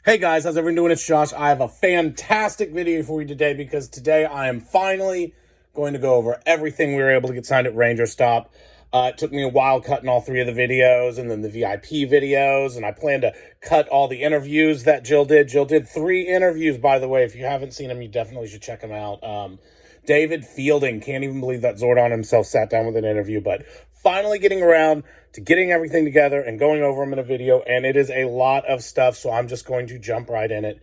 Hey guys, how's everyone doing? It's Josh. I have a fantastic video for you today because today I am finally going to go over everything we were able to get signed at Rangerstop. It took me a while cutting all three of the videos and then the VIP videos, and I plan to cut all the interviews that Jill did. Jill did 3 interviews, by the way. If you haven't seen them, you definitely should check them out. David Fielding, can't even believe that Zordon himself sat down with an interview, but finally getting around to getting everything together and going over them in a video, and it is a lot of stuff, so I'm just going to jump right in it.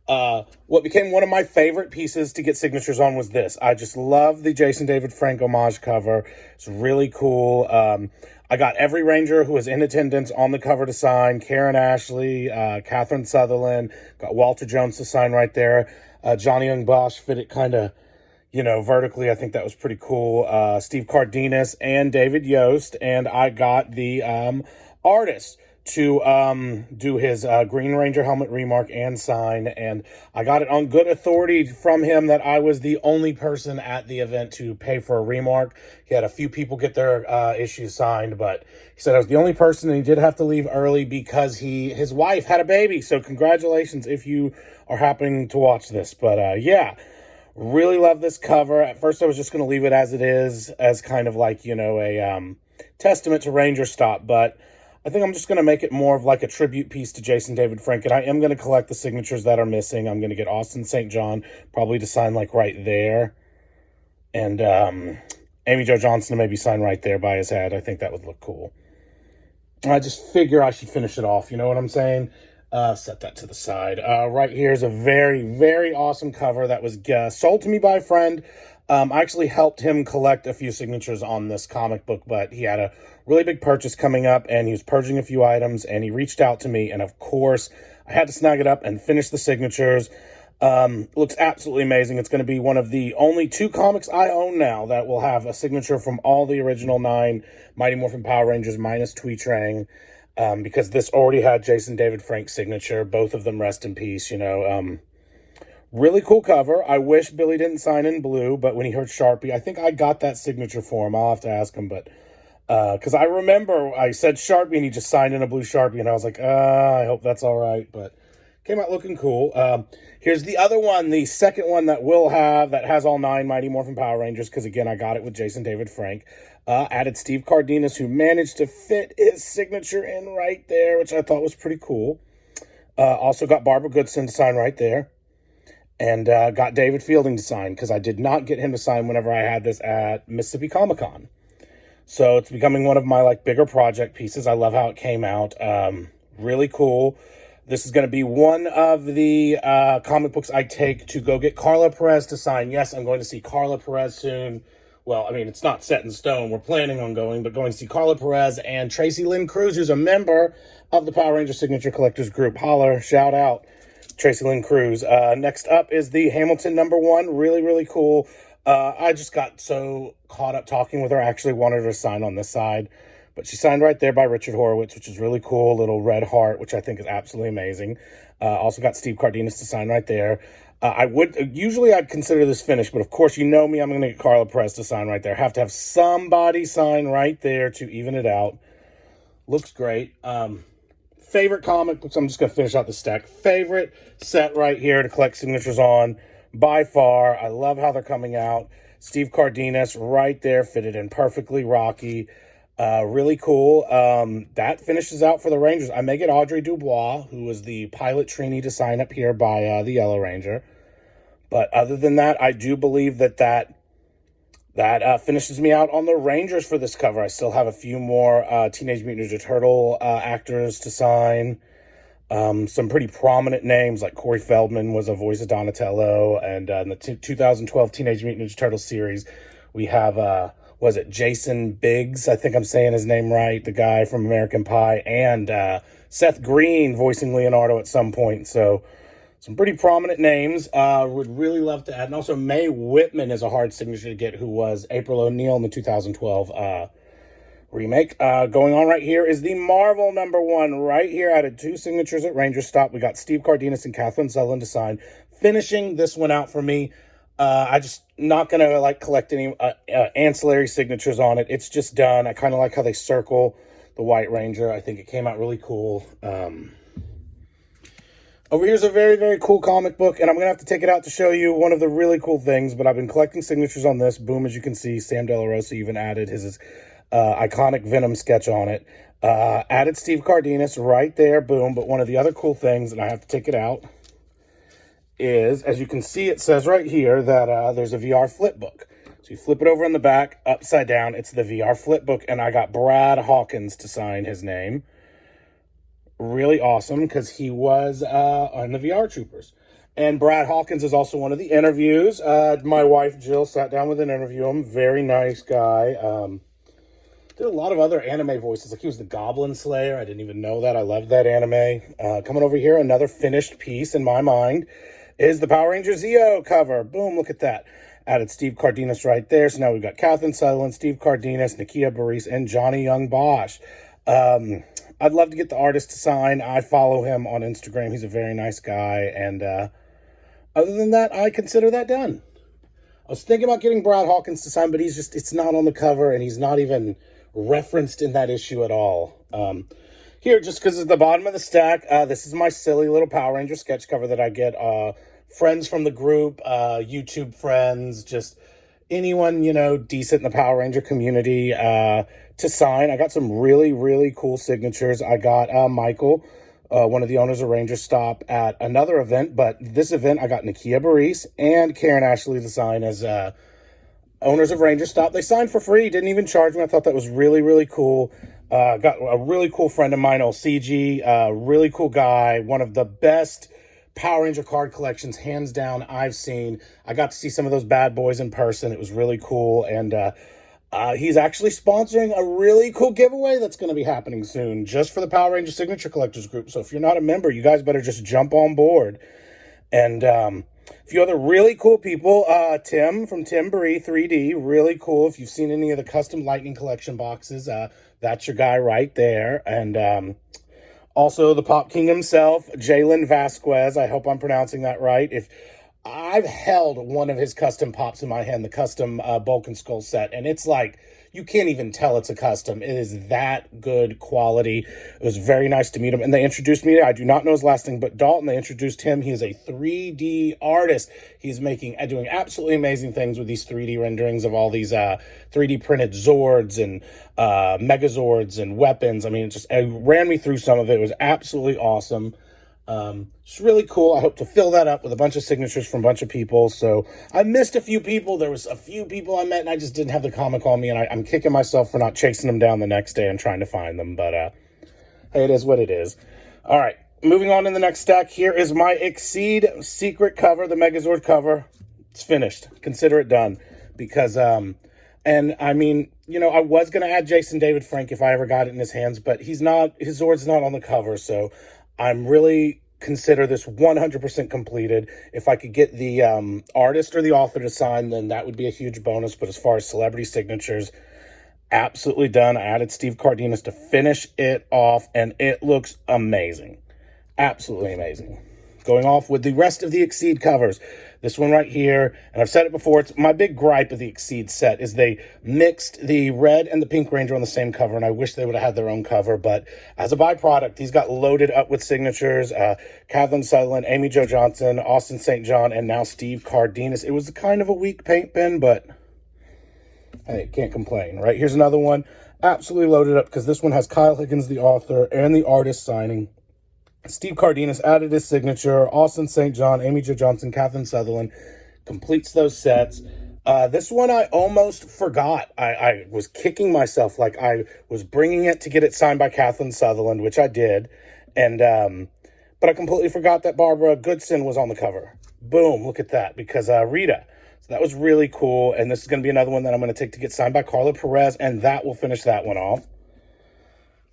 What became one of my favorite pieces to get signatures on was this. I just love the Jason David Frank homage cover. It's really cool. I got every Ranger who was in attendance on the cover to sign. Karen Ashley, Catherine Sutherland, got Walter Jones to sign right there. Johnny Young Bosch fit it kind of, vertically. I think that was pretty cool. Steve Cardenas and David Yost. And I got the artist to do his Green Ranger helmet remark and sign. And I got it on good authority from him that I was the only person at the event to pay for a remark. He had a few people get their issues signed, but he said I was the only person, and he did have to leave early because his wife had a baby. So congratulations if you are happening to watch this. But yeah. Really love this cover. At first, I was just going to leave it as it is, as kind of like, a testament to Rangerstop. But I think I'm just going to make it more of like a tribute piece to Jason David Frank. And I am going to collect the signatures that are missing. I'm going to get Austin St. John probably to sign like right there. And Amy Jo Johnson to maybe sign right there by his head. I think that would look cool. I just figure I should finish it off. You know what I'm saying? Set that to the side. Right here is a very, very awesome cover that was sold to me by a friend. I actually helped him collect a few signatures on this comic book, but he had a really big purchase coming up, and he was purging a few items, and he reached out to me, and of course, I had to snag it up and finish the signatures. Looks absolutely amazing. It's going to be one of the only 2 comics I own now that will have a signature from all the original 9 Mighty Morphin Power Rangers minus Twee Trang. Because this already had Jason David Frank's signature. Both of them rest in peace, Really cool cover. I wish Billy didn't sign in blue, but when he heard Sharpie, I think I got that signature for him. I'll have to ask him, but because I remember I said Sharpie and he just signed in a blue Sharpie, and I was like, I hope that's all right, but came out looking cool. Here's the other one, the second one that has all 9 Mighty Morphin Power Rangers, because again, I got it with Jason David Frank. Added Steve Cardenas, who managed to fit his signature in right there, which I thought was pretty cool. Also got Barbara Goodson to sign right there. And got David Fielding to sign, because I did not get him to sign whenever I had this at Mississippi Comic-Con. So it's becoming one of my bigger project pieces. I love how it came out. Really cool. This is going to be one of the comic books I take to go get Carla Perez to sign. Yes, I'm going to see Carla Perez soon. Well, I mean, it's not set in stone. We're planning on going to see Carla Perez and Tracy Lynn Cruz, who's a member of the Power Ranger Signature Collectors Group. Holler, shout out, Tracy Lynn Cruz. Next up is the Hamilton #1. Really, really cool. I just got so caught up talking with her. I actually wanted her to sign on this side, but she signed right there by Richard Horowitz, which is really cool. Little red heart, which I think is absolutely amazing. Also got Steve Cardenas to sign right there. Usually I'd consider this finished, but of course, you know me, I'm going to get Carla Perez to sign right there. Have to have somebody sign right there to even it out. Looks great. Favorite comic books, I'm just going to finish out the stack. Favorite set right here to collect signatures on, by far. I love how they're coming out. Steve Cardenas right there, fitted in perfectly. Rocky. Really cool. That finishes out for the Rangers. I may get Audrey Dubois, who was the pilot Trini, to sign up here by the Yellow Ranger. But other than that, I do believe that finishes me out on the Rangers for this cover. I still have a few more Teenage Mutant Ninja Turtle actors to sign. Some pretty prominent names, like Corey Feldman was a voice of Donatello. And in the 2012 Teenage Mutant Ninja Turtle series, we have... was it Jason Biggs? I think I'm saying his name right. The guy from American Pie. And Seth Green voicing Leonardo at some point. So some pretty prominent names. Would really love to add. And also Mae Whitman is a hard signature to get, who was April O'Neil in the 2012 remake. Going on right here is the Marvel #1. Right here, added 2 signatures at Rangerstop. We got Steve Cardenas and Catherine Sutherland to sign. Finishing this one out for me. I just not going to collect any ancillary signatures on it. It's just done. I kind of like how they circle the White Ranger. I think it came out really cool. Over here's a very, very cool comic book, and I'm going to have to take it out to show you one of the really cool things, but I've been collecting signatures on this. Boom, as you can see, Sam De La Rosa even added his iconic Venom sketch on it. Added Steve Cardenas right there, boom. But one of the other cool things, and I have to take it out, is, as you can see, it says right here that there's a VR flip book. So you flip it over in the back, upside down, it's the VR flip book, and I got Brad Hawkins to sign his name. Really awesome, because he was on the VR Troopers. And Brad Hawkins is also one of the interviews. My wife, Jill, sat down with and interviewed him. Very nice guy. Did a lot of other anime voices. Like, he was the Goblin Slayer. I didn't even know that. I loved that anime. Coming over here, another finished piece in my mind is the Power Rangers Zeo cover. Boom, look at that. Added Steve Cardenas right there. So now we've got Catherine Sutherland, Steve Cardenas, Nakia Baris, and Johnny Young Bosch. I'd love to get the artist to sign. I follow him on Instagram. He's a very nice guy. And other than that, I consider that done. I was thinking about getting Brad Hawkins to sign, but it's not on the cover, and he's not even referenced in that issue at all. Here, just because it's the bottom of the stack, this is my silly little Power Ranger sketch cover that I get friends from the group, YouTube friends, just anyone, decent in the Power Ranger community to sign. I got some really, really cool signatures. I got Michael, one of the owners of Rangerstop, at another event, but this event I got Nakia Baris and Karen Ashley to sign as owners of Rangerstop. They signed for free, didn't even charge me. I thought that was really, really cool. Got a really cool friend of mine, CG, really cool guy, one of the best Power Ranger card collections, hands down, I've seen. I got to see some of those bad boys in person. It was really cool, and he's actually sponsoring a really cool giveaway that's going to be happening soon, just for the Power Ranger Signature Collectors group. So if you're not a member, you guys better just jump on board. And a few other really cool people, Tim from Tim Bree 3D, really cool. If you've seen any of the custom Lightning Collection boxes, that's your guy right there. And also the Pop King himself, Jalen Vasquez. I hope I'm pronouncing that right. If I've held one of his custom pops in my hand, the custom Bulk and Skull set, and it's like, you can't even tell it's a custom. It is that good quality. It was very nice to meet him. And they introduced me, I do not know his last name, but Dalton, they introduced him. He is a 3D artist. He's doing absolutely amazing things with these 3D renderings of all these 3D printed Zords and Megazords and weapons. I mean, it ran me through some of it. It was absolutely awesome. It's really cool. I hope to fill that up with a bunch of signatures from a bunch of people. So I missed a few people. There was a few people I met, and I just didn't have the comic on me, and I'm kicking myself for not chasing them down the next day and trying to find them. But hey, it is what it is. All right, moving on to the next stack. Here is my Exceed Secret cover, the Megazord cover. It's finished. Consider it done. Because, and I mean, I was going to add Jason David Frank if I ever got it in his hands, but his Zord's not on the cover, so I'm really consider this 100% completed. If I could get the artist or the author to sign, then that would be a huge bonus. But as far as celebrity signatures, absolutely done. I added Steve Cardenas to finish it off, and it looks amazing. Absolutely amazing. Going off with the rest of the Exceed covers. This one right here, and I've said it before, it's my big gripe of the Exceed set is they mixed the red and the pink Ranger on the same cover, and I wish they would have had their own cover, but as a byproduct, these got loaded up with signatures. Catherine Sutherland, Amy Jo Johnson, Austin St. John, and now Steve Cardenas. It was kind of a weak paint pen, but hey, can't complain, right? Here's another one, absolutely loaded up, because this one has Kyle Higgins, the author, and the artist signing. Steve Cardenas added his signature. Austin St. John, Amy Jo Johnson, Catherine Sutherland completes those sets. This one I almost forgot. I was kicking myself like I was bringing it to get it signed by Catherine Sutherland, which I did. And but I completely forgot that Barbara Goodson was on the cover. Boom, look at that, because Rita. So that was really cool. And this is going to be another one that I'm going to take to get signed by Carla Perez, and that will finish that one off.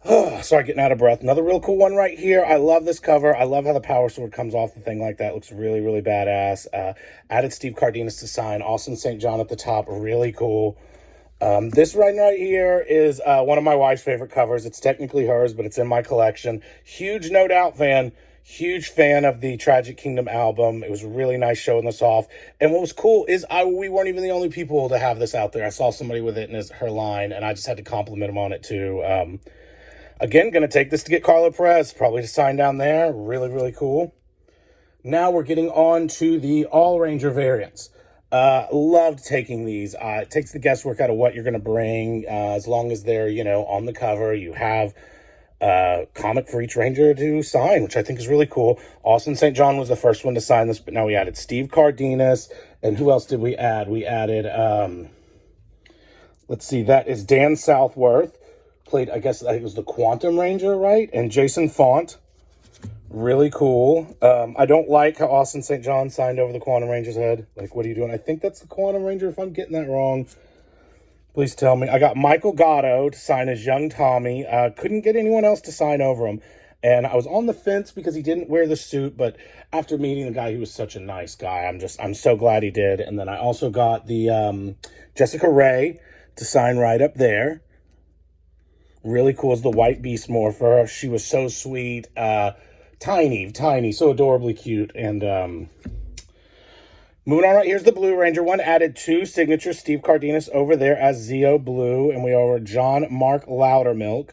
Oh, sorry, getting out of breath. Another real cool one right here. I love this cover. I love how the Power Sword comes off the thing like that. Looks really, really badass. Added Steve Cardenas to sign. Austin St. John at the top. Really cool. This right here is one of my wife's favorite covers. It's technically hers, but it's in my collection. Huge No Doubt fan. Huge fan of the Tragic Kingdom album. It was really nice showing this off. And what was cool is we weren't even the only people to have this out there. I saw somebody with it in her line, and I just had to compliment him on it too. Again, going to take this to get Carla Perez, probably to sign down there. Really, really cool. Now we're getting on to the All Ranger variants. Loved taking these. It takes the guesswork out of what you're going to bring, as long as they're, on the cover. You have comic for each Ranger to sign, which I think is really cool. Austin St. John was the first one to sign this, but now we added Steve Cardenas. And who else did we add? We added, let's see, that is Dan Southworth. Played, I guess it was the Quantum Ranger, right? And Jason Font. Really cool. I don't like how Austin St. John signed over the Quantum Ranger's head. Like, what are you doing? I think that's the Quantum Ranger. If I'm getting that wrong, please tell me. I got Michael Gatto to sign as Young Tommy. Couldn't get anyone else to sign over him. And I was on the fence because he didn't wear the suit. But after meeting the guy, he was such a nice guy. I'm so glad he did. And then I also got the Jessica Ray to sign right up there. Really cool as the White Beast Morpher. She was so sweet. Tiny, so adorably cute. And moving on, right here's the Blue Ranger one. Added 2 signatures. Steve Cardenas over there as Zeo Blue, and we over John Mark Loudermilk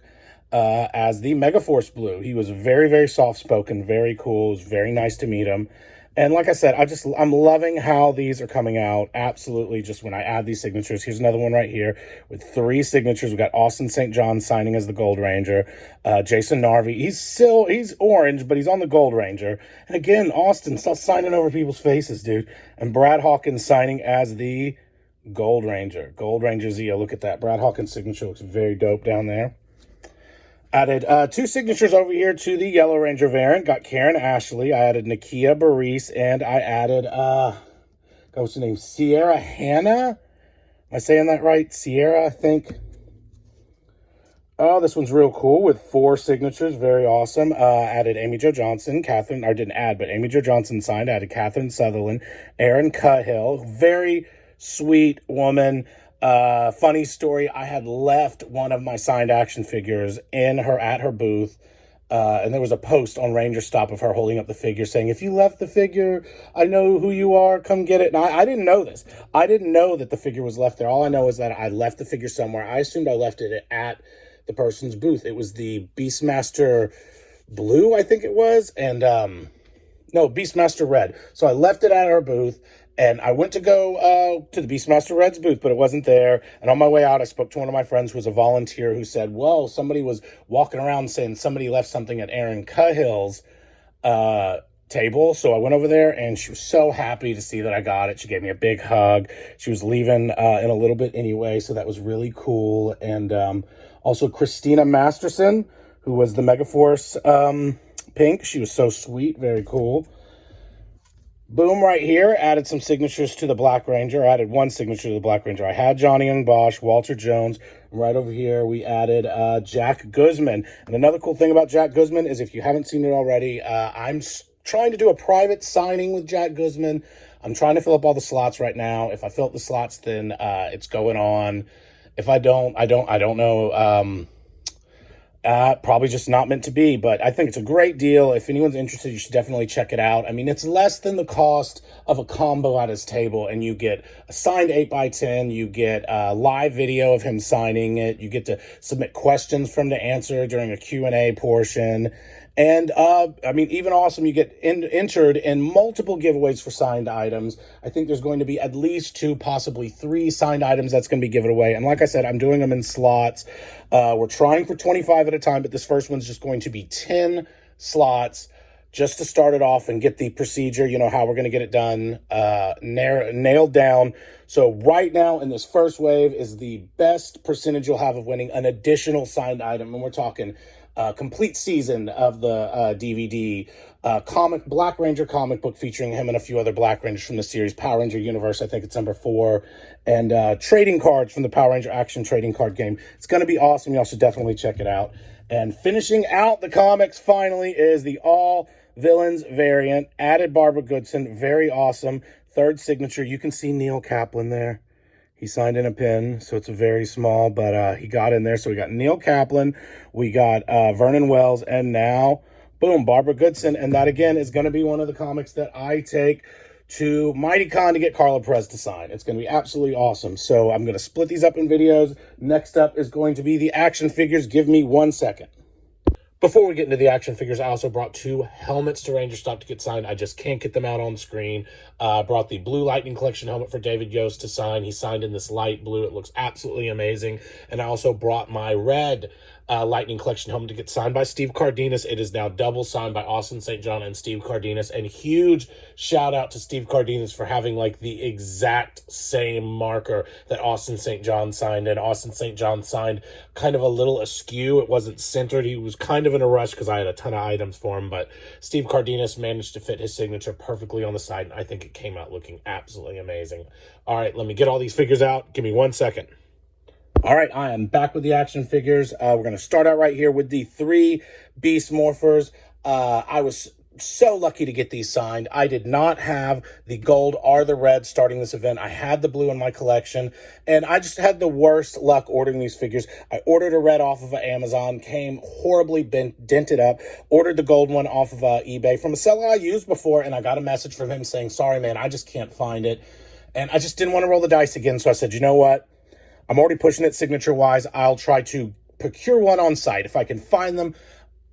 as the Megaforce Blue. He was very, very soft-spoken, very cool. It was very nice to meet him. And like I said, I'm loving how these are coming out. Absolutely, just when I add these signatures. Here's another one right here with 3 signatures. We got Austin St. John signing as the Gold Ranger. Jason Narvi, he's orange, but he's on the Gold Ranger. And again, Austin, stop signing over people's faces, dude. And Brad Hawkins signing as the Gold Ranger. Gold Ranger Zeo, look at that. Brad Hawkins' signature looks very dope down there. Added 2 signatures over here to the Yellow Ranger variant. Got Karen Ashley. I added Nakia Baris, and I added, what's her name? Sierra Hannah? Am I saying that right? Sierra, I think. Oh, this one's real cool with 4 signatures. Very awesome. Added Amy Jo Johnson, Catherine, or didn't add, but Amy Jo Johnson signed. Added Catherine Sutherland, Erin Cahill. Very sweet woman. Funny story, I had left one of my signed action figures at her booth, and there was a post on Rangerstop of her holding up the figure saying, if you left the figure, I know who you are, come get it. And I didn't know this. I didn't know that the figure was left there. All I know is that I left the figure somewhere. I assumed I left it at the person's booth. It was the Beastmaster Blue, I think it was, and, no, Beastmaster Red. So I left it at her booth. And I went to go to the Beastmaster Red's booth, but it wasn't there. And on my way out, I spoke to one of my friends who was a volunteer who said, well, somebody was walking around saying somebody left something at Erin Cahill's table. So I went over there, and she was so happy to see that I got it. She gave me a big hug. She was leaving in a little bit anyway, so that was really cool. And also Christina Masterson, who was the Megaforce Pink. She was so sweet, very cool. Boom, right here, added some signatures to the Black Ranger. I added 1 signature to the Black Ranger. I had Johnny Young Bosch, Walter Jones. And right over here, we added Jack Guzman. And another cool thing about Jack Guzman is if you haven't seen it already, I'm trying to do a private signing with Jack Guzman. I'm trying to fill up all the slots right now. If I fill up the slots, then it's going on. If I don't, I don't know. Probably just not meant to be, but I think it's a great deal. If anyone's interested, you should definitely check it out. I mean, it's less than the cost of a combo at his table, and you get a signed 8x10, you get a live video of him signing it, you get to submit questions for him to answer during a Q&A portion, and, I mean, even awesome, you get entered in multiple giveaways for signed items. I think there's going to be at least 2, possibly 3 signed items that's going to be given away. And like I said, I'm doing them in slots. We're trying for 25 at a time, but this first one's just going to be 10 slots just to start it off and get the procedure, how we're going to get it done, nailed down. So right now in this first wave is the best percentage you'll have of winning an additional signed item. And we're talking complete season of the DVD, Black Ranger comic book featuring him and a few other Black Rangers from the series, Power Ranger Universe, I think it's number 4, and trading cards from the Power Ranger Action Trading Card Game. It's going to be awesome. Y'all should definitely check it out. And finishing out the comics finally is the All Villains variant. Added Barbara Goodson, very awesome. 3rd signature. You can see Neil Kaplan there. He signed in a pin, so it's very small, but he got in there. So we got Neil Kaplan, we got Vernon Wells, and now, boom, Barbara Goodson. And that, again, is going to be one of the comics that I take to MightyCon to get Carla Perez to sign. It's going to be absolutely awesome. So I'm going to split these up in videos. Next up is going to be the action figures. Give me 1 second. Before we get into the action figures, I also brought 2 helmets to Rangerstop to get signed. I just can't get them out on screen. Brought the Blue Lightning Collection helmet for David Yost to sign. He signed in this light blue. It looks absolutely amazing. And I also brought my red Lightning Collection helmet to get signed by Steve Cardenas. It is now double signed by Austin St. John and Steve Cardenas. And huge shout out to Steve Cardenas for having like the exact same marker that Austin St. John signed. And Austin St. John signed kind of a little askew. It wasn't centered. He was kind of in a rush because I had a ton of items for him. But Steve Cardenas managed to fit his signature perfectly on the side. And I think it came out looking absolutely amazing. All right, let me get all these figures out. Give me 1 second. All right, I am back with the action figures. We're going to start out right here with the 3 Beast Morphers. I was so lucky to get these signed. I did not have the gold or the red starting this event. I had the blue in my collection, and I just had the worst luck ordering these figures. I ordered a red off of Amazon, came horribly dented up, ordered the gold one off of eBay from a seller I used before, and I got a message from him saying, sorry, man, I just can't find it. And I just didn't want to roll the dice again, so I said, you know what? I'm already pushing it signature-wise. I'll try to procure one on site. If I can find them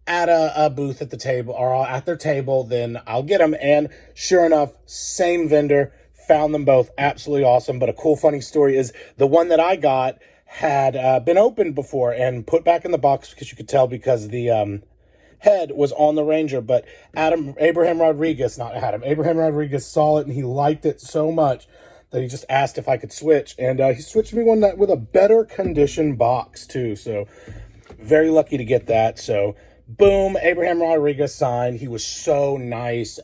at a booth at the table or at their table, then I'll get them. And sure enough, same vendor, found them both absolutely awesome. But a cool, funny story is the one that I got had been opened before and put back in the box because you could tell because the head was on the Ranger. But Abraham Rodriguez saw it and he liked it so much that he just asked if I could switch. And he switched me one that with a better condition box too. So very lucky to get that. So boom, Abraham Rodriguez signed. He was so nice.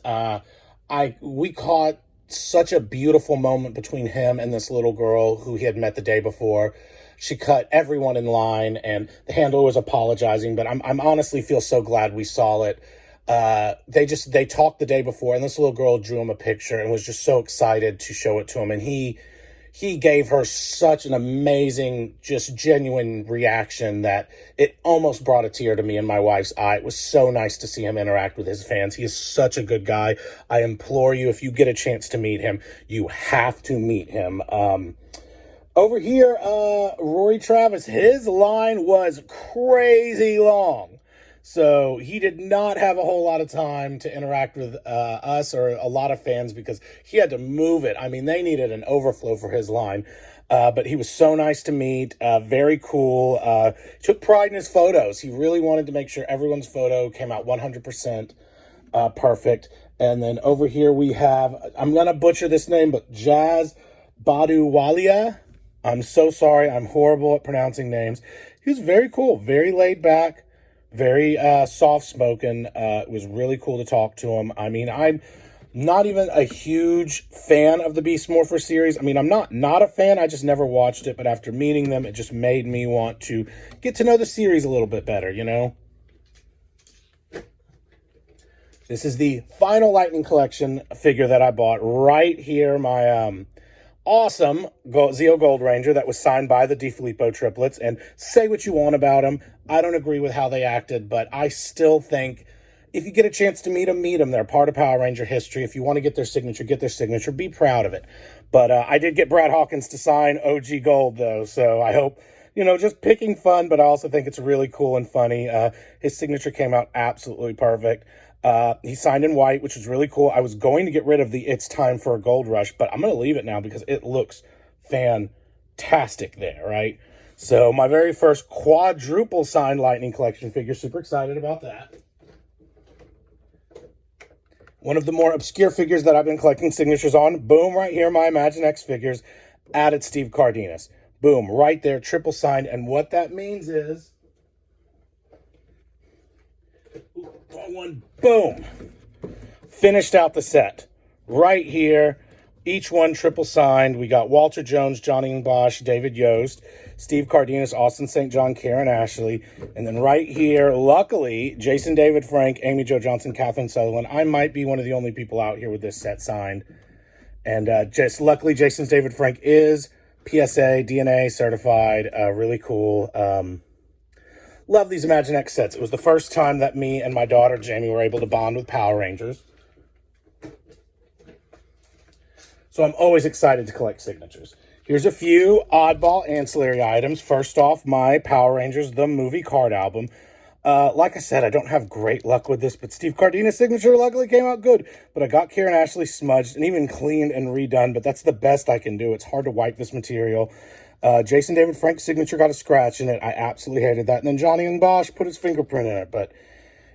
We caught such a beautiful moment between him and this little girl who he had met the day before. She cut everyone in line, and the handler was apologizing, but I'm honestly feel so glad we saw it. They talked the day before, and this little girl drew him a picture and was just so excited to show it to him. And he gave her such an amazing, just genuine reaction that it almost brought a tear to me and my wife's eye. It was so nice to see him interact with his fans. He is such a good guy. I implore you, if you get a chance to meet him, you have to meet him. Over here, Rory Travis, his line was crazy long. So he did not have a whole lot of time to interact with us or a lot of fans because he had to move it. I mean, they needed an overflow for his line. But he was so nice to meet, very cool. Took pride in his photos. He really wanted to make sure everyone's photo came out 100% perfect. And then over here we have, I'm going to butcher this name, but Jazz Baduwalia. I'm so sorry. I'm horrible at pronouncing names. He was very cool, very laid back. Very soft-spoken. It was really cool to talk to him. I mean, I'm not even a huge fan of the Beast Morpher series. I mean, I'm not a fan. I just never watched it. But after meeting them, it just made me want to get to know the series a little bit better, you know? This is the final Lightning Collection figure that I bought right here. My awesome Zeo Gold Ranger that was signed by the DeFilippo triplets. And say what you want about them. I don't agree with how they acted, but I still think if you get a chance to meet them, meet them. They're part of Power Ranger history. If you want to get their signature, get their signature. Be proud of it. But I did get Brad Hawkins to sign OG Gold, though. So I hope, you know, just picking fun, but I also think it's really cool and funny. His signature came out absolutely perfect. He signed in white, which was really cool. I was going to get rid of the It's Time for a Gold Rush, but I'm going to leave it now because it looks fantastic there, right? So my very first quadruple signed Lightning Collection figure. Super excited about that. One of the more obscure figures that I've been collecting signatures on. Boom, right here, my Imagine X figures. Added Steve Cardenas. Boom, right there, triple signed. And what that means is... Wrong one. Boom. Finished out the set. Right here. Each one triple signed. We got Walter Jones, Johnny Bosch, David Yost, Steve Cardenas, Austin St. John, Karen Ashley. And then right here, luckily, Jason David Frank, Amy Jo Johnson, Catherine Sutherland. I might be one of the only people out here with this set signed. And just luckily, Jason David Frank is PSA, DNA certified. Really cool. Love these Imagine X sets. It was the first time that me and my daughter, Jamie, were able to bond with Power Rangers. So I'm always excited to collect signatures. Here's a few oddball ancillary items. First off, my Power Rangers, the movie card album. Like I said, I don't have great luck with this, but Steve Cardenas' signature luckily came out good. But I got Karen Ashley smudged and even cleaned and redone, but that's the best I can do. It's hard to wipe this material. Jason David Frank's signature got a scratch in it. I absolutely hated that. And then Johnny and Bosch put his fingerprint in it, but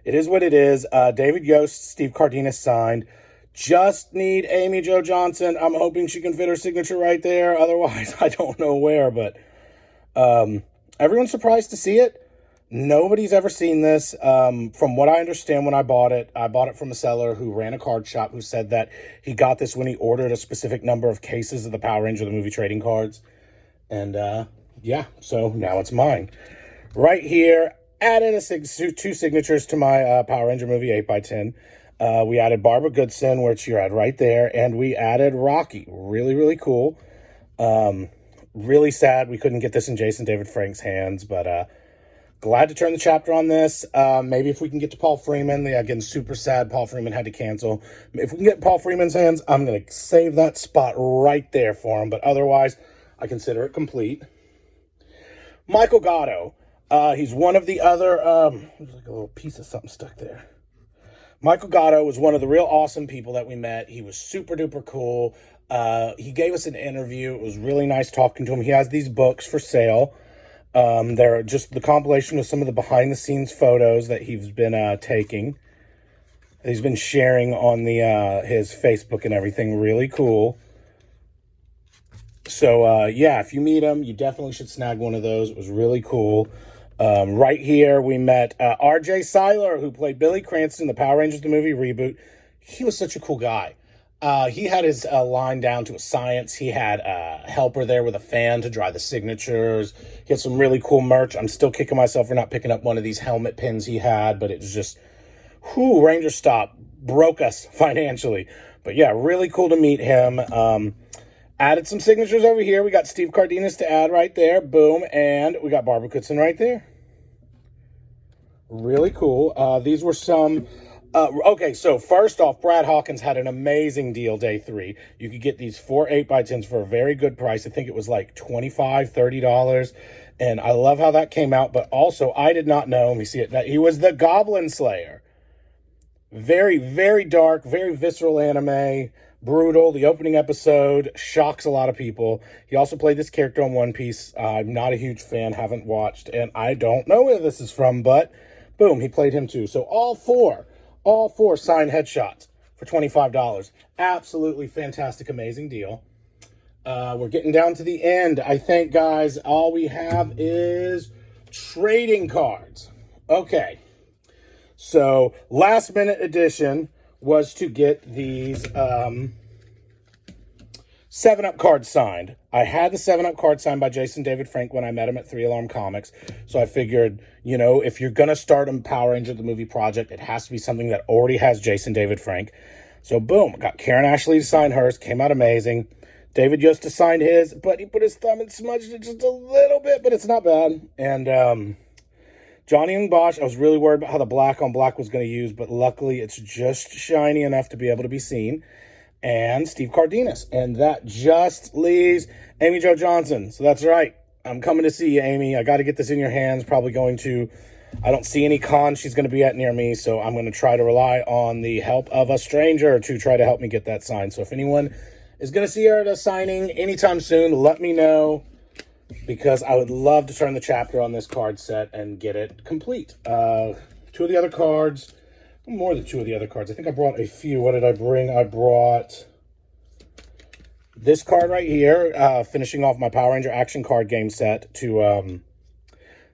it is what it is. David Yost, Steve Cardenas signed. Just need Amy Jo Johnson. I'm hoping she can fit her signature right there. Otherwise, I don't know where, but everyone's surprised to see it. Nobody's ever seen this. From what I understand when I bought it from a seller who ran a card shop who said that he got this when he ordered a specific number of cases of the Power Ranger the movie trading cards. And yeah, so now it's mine. Right here, added two signatures to my Power Ranger movie 8x10. We added Barbara Goodson, which you're at right there, and we added Rocky. Really, really cool. Really sad we couldn't get this in Jason David Frank's hands, but glad to turn the chapter on this. Maybe if we can get to Paul Freeman. Again, super sad Paul Freeman had to cancel. If we can get Paul Freeman's hands, I'm going to save that spot right there for him. But otherwise, I consider it complete. Michael Gatto. He's one of the other... there's like a little piece of something stuck there. Michael Gatto was one of the real awesome people that we met. He was super duper cool. He gave us an interview. It was really nice talking to him. He has these books for sale. They're just the compilation of some of the behind-the-scenes photos that he's been taking. He's been sharing on the his Facebook and everything. Really cool. So, yeah, if you meet him, you definitely should snag one of those. It was really cool. Right here, we met R.J. Seiler, who played Billy Cranston in the Power Rangers the movie reboot. He was such a cool guy. He had his line down to a science. He had a helper there with a fan to dry the signatures. He had some really cool merch. I'm still kicking myself for not picking up one of these helmet pins he had, but it was just, whoo, Rangerstop broke us financially. But yeah, really cool to meet him. Added some signatures over here. We got Steve Cardenas to add right there. Boom. And we got Barbara Goodson right there. Really cool. These were some... okay, so first off, Brad Hawkins had an amazing deal day 3. You could get these 4 8x10s for a very good price. I think it was like $25, $30. And I love how that came out. But also, I did not know, let me see it, that he was the Goblin Slayer. Very, very dark, very visceral anime. Brutal. The opening episode shocks a lot of people. He also played this character on One Piece. I'm not a huge fan, haven't watched, and I don't know where this is from, but boom, he played him too. So all four signed headshots for $25. Absolutely fantastic, amazing deal. We're getting down to the end. I think, guys, all we have is trading cards. Okay. So, last minute edition was to get these 7-Up cards signed. I had the 7-Up card signed by Jason David Frank when I met him at 3 Alarm Comics. So I figured, you know, if you're going to start a Power Ranger the movie project, it has to be something that already has Jason David Frank. So boom, got Karen Ashley to sign hers. Came out amazing. David Yost to sign his, but he put his thumb and smudged it just a little bit, but it's not bad. And Johnny and Bosch, I was really worried about how the black on black was going to use, but luckily it's just shiny enough to be able to be seen. And Steve Cardenas. And that just leaves Amy Jo Johnson. So that's right. I'm coming to see you, Amy. I got to get this in your hands. Probably going to, I don't see any con she's going to be at near me, so I'm going to try to rely on the help of a stranger to try to help me get that signed. So if anyone is going to see her at a signing anytime soon, let me know, because I would love to turn the chapter on this card set and get it complete. 2 of the other cards, more than 2 of the other cards. I think I brought a few. What did I bring? I brought this card right here, finishing off my Power Ranger action card game set to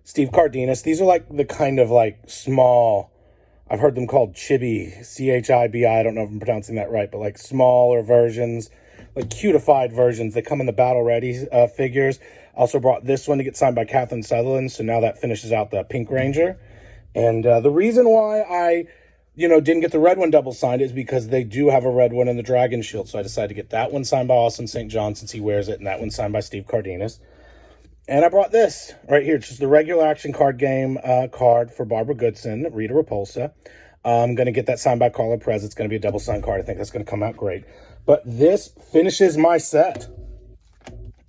Steve Cardenas. These are like the kind of like small, I've heard them called chibi, C-H-I-B-I. I don't know if I'm pronouncing that right, but like smaller versions, like cutified versions. They come in the Battle Ready figures. I also brought this one to get signed by Catherine Sutherland, so now that finishes out the Pink Ranger. And the reason why I, didn't get the red one double signed is because they do have a red one in the Dragon Shield, so I decided to get that one signed by Austin St. John since he wears it, and that one signed by Steve Cardenas. And I brought this right here. It's just the regular action card game card for Barbara Goodson, Rita Repulsa. I'm going to get that signed by Carla Perez. It's going to be a double signed card. I think that's going to come out great. But this finishes my set,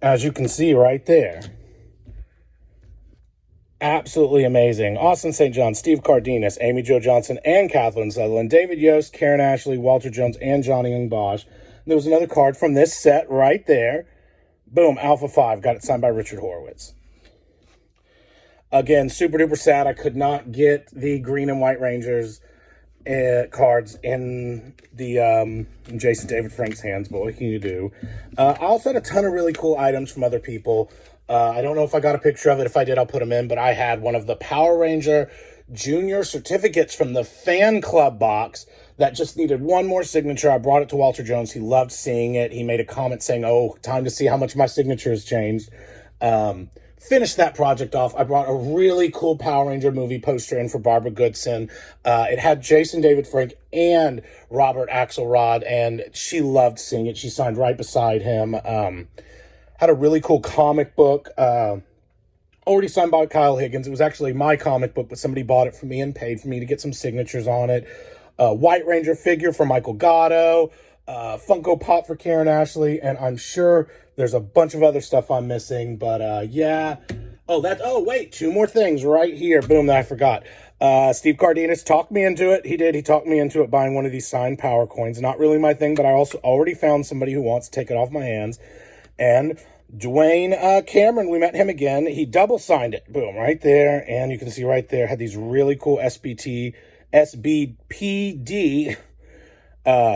as you can see right there. Absolutely amazing. Austin St. John, Steve Cardenas, Amy Jo Johnson, and Catherine Sutherland, David Yost, Karen Ashley, Walter Jones, and Johnny Young Bosch. There was another card from this set right there. Boom, Alpha 5. Got it signed by Richard Horowitz. Again, super duper sad I could not get the green and white Rangers cards in the Jason David Frank's hands, but what can you do? I also had a ton of really cool items from other people. I don't know if I got a picture of it. If I did, I'll put them in, but I had one of the Power Ranger Junior certificates from the fan club box that just needed one more signature. I brought it to Walter Jones. He loved seeing it. He made a comment saying, "Oh, time to see how much my signature has changed." Finished that project off. I brought a really cool Power Ranger movie poster in for Barbara Goodson. It had Jason David Frank and Robert Axelrod, and she loved seeing it. She signed right beside him. Had a really cool comic book, already signed by Kyle Higgins. It was actually my comic book, but somebody bought it for me and paid for me to get some signatures on it. White Ranger figure for Michael Gatto. Funko Pop for Karen Ashley, and I'm sure there's a bunch of other stuff I'm missing, but yeah. Oh, wait, two more things right here. Boom, that I forgot. Steve Cardenas talked me into it. He did. He talked me into it buying one of these signed power coins. Not really my thing, but I also already found somebody who wants to take it off my hands. And Dwayne Cameron, we met him again. He double signed it. Boom, right there. And you can see right there, had these really cool SBPD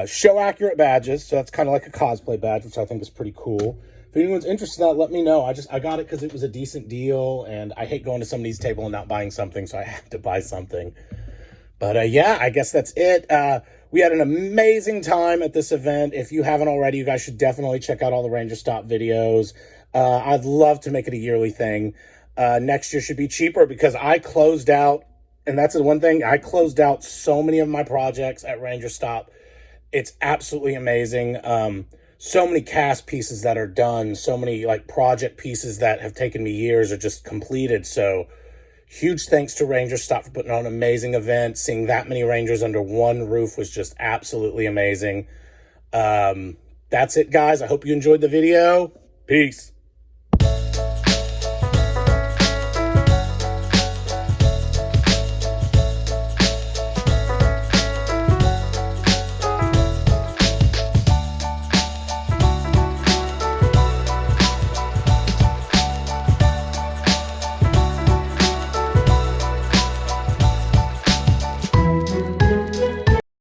show accurate badges. So that's kind of like a cosplay badge, which I think is pretty cool. If anyone's interested in that, let me know. I got it because it was a decent deal, and I hate going to somebody's table and not buying something, so I have to buy something. But yeah, I guess that's it. We had an amazing time at this event. If you haven't already, you guys should definitely check out all the Rangerstop videos. I'd love to make it a yearly thing. Next year should be cheaper because I closed out, and that's the one thing, I closed out so many of my projects at Rangerstop. It's absolutely amazing. So many cast pieces that are done, so many like project pieces that have taken me years are just completed. So huge thanks to Rangerstop for putting on an amazing event. Seeing that many Rangers under one roof was just absolutely amazing. That's it, guys. I hope you enjoyed the video. Peace.